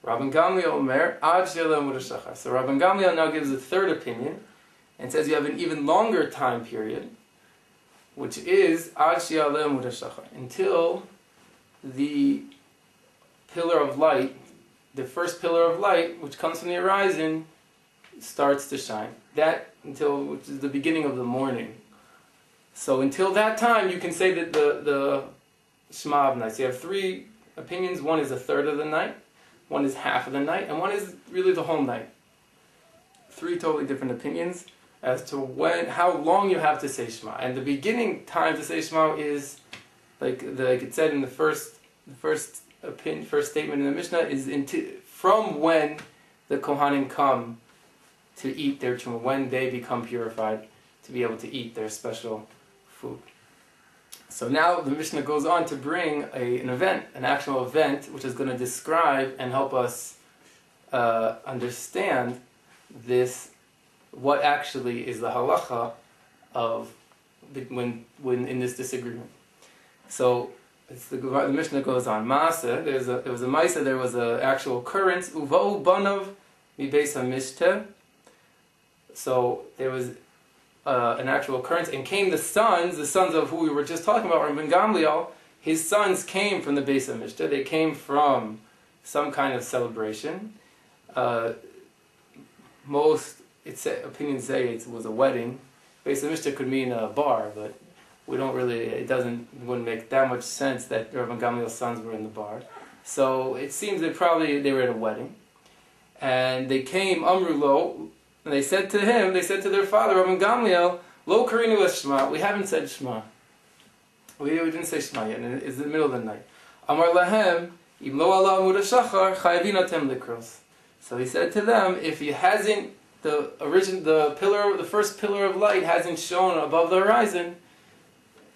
Rabban Gamliel Omer, Ad She'ela Amud HaShachar. So Rabban Gamliel now gives a third opinion and says you have an even longer time period, which is Ad She'ela Amud HaShachar, until the pillar of light, the first pillar of light, which comes from the horizon, starts to shine. That until, which is the beginning of the morning. So until that time, you can say that the Shema of night. So you have three opinions. One is a third of the night, one is half of the night, and one is really the whole night. Three totally different opinions as to how long you have to say Shema. And the beginning time to say Shema is, like it said in the first statement in the Mishnah, is from when the Kohanim come to eat their truma, when they become purified to be able to eat their special food. So now the Mishnah goes on to bring an actual event, which is going to describe and help us understand this, what actually is the halacha of when in this disagreement. So the Mishnah goes on. Maaseh, there was a Maaseh, there was an actual occurrence. Uvau banav mi beis hamishte. So there was an actual occurrence, and came the sons of who we were just talking about, Rabban Gamliel. His sons came from the Beis HaMishta. They came from some kind of celebration. Most opinions say it was a wedding. Beis HaMishta could mean a bar, but we don't really. It wouldn't make that much sense that Rabban Gamliel's sons were in the bar. So it seems that probably they were at a wedding, and they came Amru Lo. And they said to their father, Rabban Gamliel, Lo karinu es Shema, we haven't said Shema. We didn't say Shema yet, and it's the middle of the night. Amar lahem, im lo ala amud hashachar, chayavin atem likros. So he said to them, if he hasn't, the first pillar of light hasn't shown above the horizon,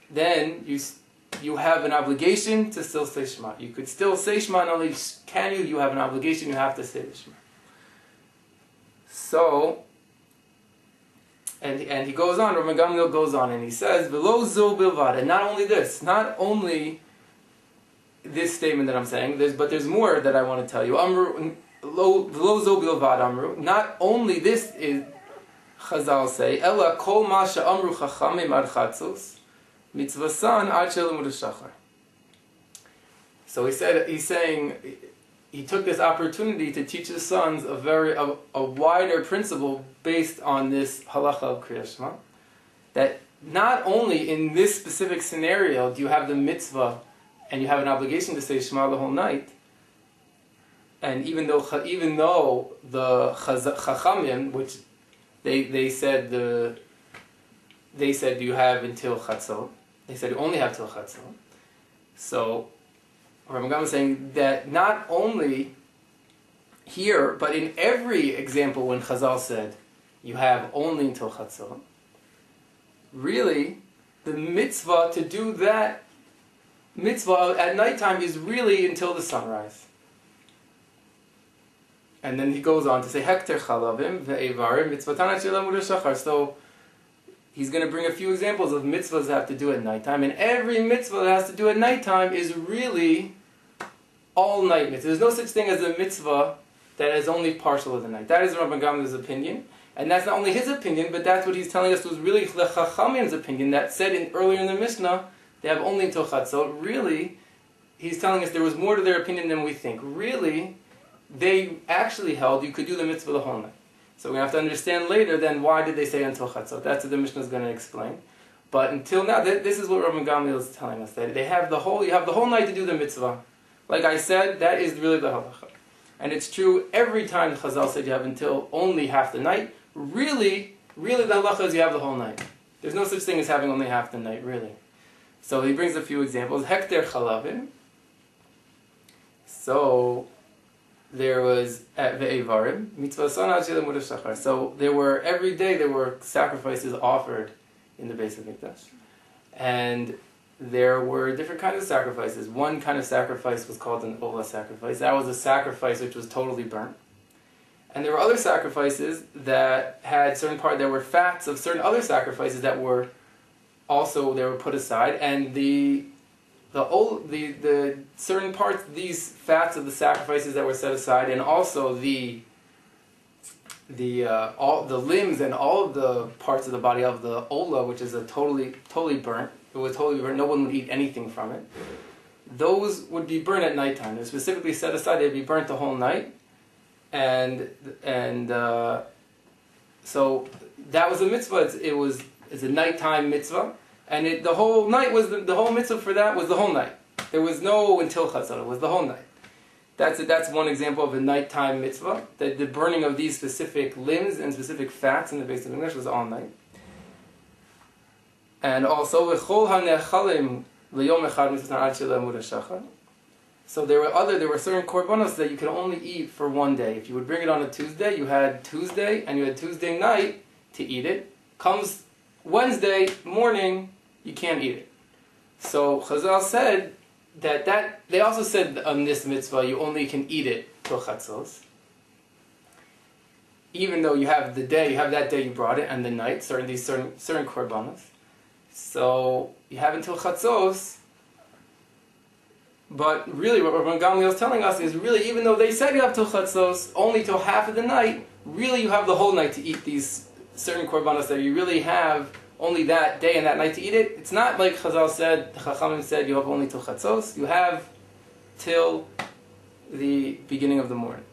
then you have an obligation to still say Shema. You could still say Shema, not only can you have an obligation, you have to say the Shema. So, and he goes on, Rabban Gamliel goes on, and he says, "V'lo zo bilvad," and not only this statement that I'm saying, but there's more that I want to tell you. Amru, v'lo zo bilvad amru. Not only this is Chazal say, "Ela kol ma she'amru chachamim ad chatzos mitzvasan ad she'lamud hashachar." So he's saying. He took this opportunity to teach his sons a wider principle based on this halacha of Kriyas Shema, that not only in this specific scenario do you have the mitzvah and you have an obligation to say Shema the whole night, and even though the Chachamim, which they said do you have until Chatzot? They said you only have till Chatzot. So Rabban Gamliel is saying that not only here, but in every example when Chazal said you have only until Chatzot, really, the mitzvah to do that mitzvah at nighttime is really until the sunrise. And then he goes on to say, Hekter chalavim ve'evarim mitzvatan asher lamud hashachar. So he's going to bring a few examples of mitzvahs that have to do at nighttime, and every mitzvah that has to do at nighttime is really all night mitzvah. There's no such thing as a mitzvah that is only partial of the night. That is Rabban Gamliel's opinion, and that's not only his opinion, but that's what he's telling us was really the Chachamim's opinion that said earlier in the Mishnah they have only until Chatzot. Really, he's telling us there was more to their opinion than we think. Really, they actually held you could do the mitzvah the whole night. So we have to understand later then why did they say until Chatzot. That's what the Mishnah is going to explain. But until now, this is what Rabban Gamliel is telling us, that you have the whole night to do the mitzvah. Like I said, that is really the halacha. And it's true every time Chazal said you have until only half the night. Really the halacha is you have the whole night. There's no such thing as having only half the night, really. So he brings a few examples. Hekter chalavim. So there was at ve'evarim mitzvah sana she'lamud hashachar. So every day there were sacrifices offered in the Beis HaMikdash, and there were different kinds of sacrifices. One kind of sacrifice was called an olah sacrifice. That was a sacrifice which was totally burnt. And there were other sacrifices that had there were fats of certain other sacrifices that were also, they were put aside, and the the certain parts, these fats of the sacrifices that were set aside, and also all the limbs and all of the parts of the body of the ola, which is a totally burnt. It was totally burnt. No one would eat anything from it. Those would be burnt at nighttime. They're specifically set aside. They'd be burnt the whole night, and so that was a mitzvah. It's a nighttime mitzvah, and the whole night was the whole mitzvah for that was the whole night. There was no until chatzot. It was the whole night. That's one example of a nighttime mitzvah. That the burning of these specific limbs and specific fats in the base of English was all night. And also v'chol hanechalim liyom echad mitzvah ad shel amud hashachar. So there were certain korbanos that you could only eat for one day. If you would bring it on a Tuesday, you had Tuesday and you had Tuesday night to eat it. Comes Wednesday morning, you can't eat it. So Chazal said that they also said on this mitzvah you only can eat it till chatzos. Even though you have that day you brought it and the night, certain korbanos. So you have until chatzos. But really, what Rabban Gamliel is telling us is really, even though they said you have till chatzos, only till half of the night, really you have the whole night to eat these certain korbanos that you really have only that day and that night to eat it. It's not like Chazal said, the Chachamim said, you have only till chatzos. You have till the beginning of the morning.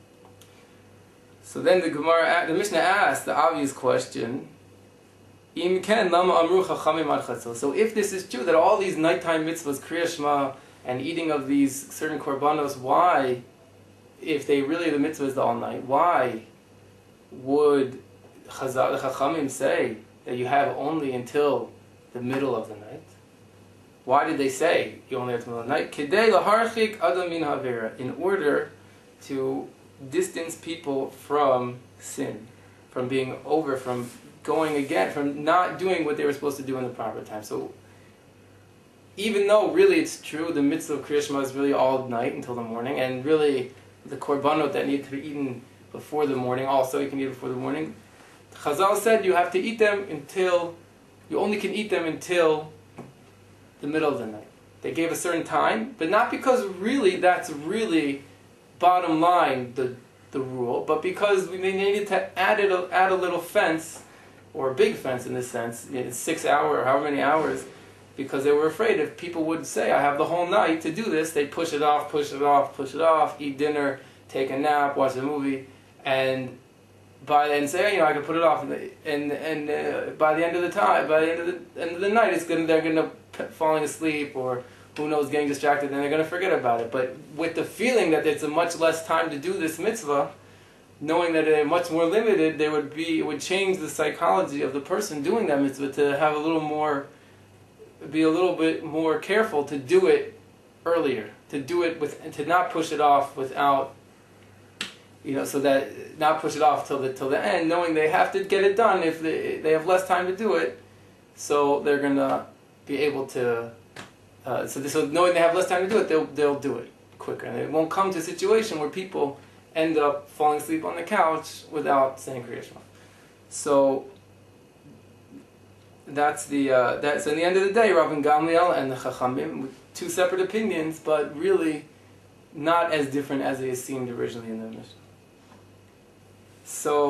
So then the Mishnah asked the obvious question, Im ken lama amru chachamim ad chatzos. So if this is true, that all these nighttime mitzvahs, Kriya Shema, and eating of these certain korbanos, why, if the mitzvah is the all night, why would the Chachamim say that you have only until the middle of the night? Why did they say you only have the middle of the night? Kedei laharchik adam min havera, in order to distance people from sin, from not doing what they were supposed to do in the proper time. So even though really it's true, the mitzvah of Kriya Shema is really all night until the morning, and really the korbanot that need to be eaten before the morning, also you can eat before the morning. Chazal said you have to eat them you only can eat them until the middle of the night. They gave a certain time, but not because really that's really bottom line the rule, but because they needed to add a little fence, or a big fence in this sense, 6 hours or however many hours, because they were afraid if people would say, I have the whole night to do this, they'd push it off, eat dinner, take a nap, watch a movie, and say, I can put it off, and by the end of the night, they're gonna falling asleep, or who knows, getting distracted, and they're gonna forget about it. But with the feeling that it's a much less time to do this mitzvah, knowing that they're much more limited, it would change the psychology of the person doing that mitzvah to have be a little bit more careful to do it earlier, to not push it off without, so that not push it off till the end, knowing they have to get it done if they have less time to do it, so they're gonna be able to. So knowing they have less time to do it, they'll do it quicker, and it won't come to a situation where people end up falling asleep on the couch without saying Kriya Shema. So that's so in the end of the day, Rabban Gamliel and the Chachamim, with two separate opinions, but really not as different as they seemed originally in the Mishnah. So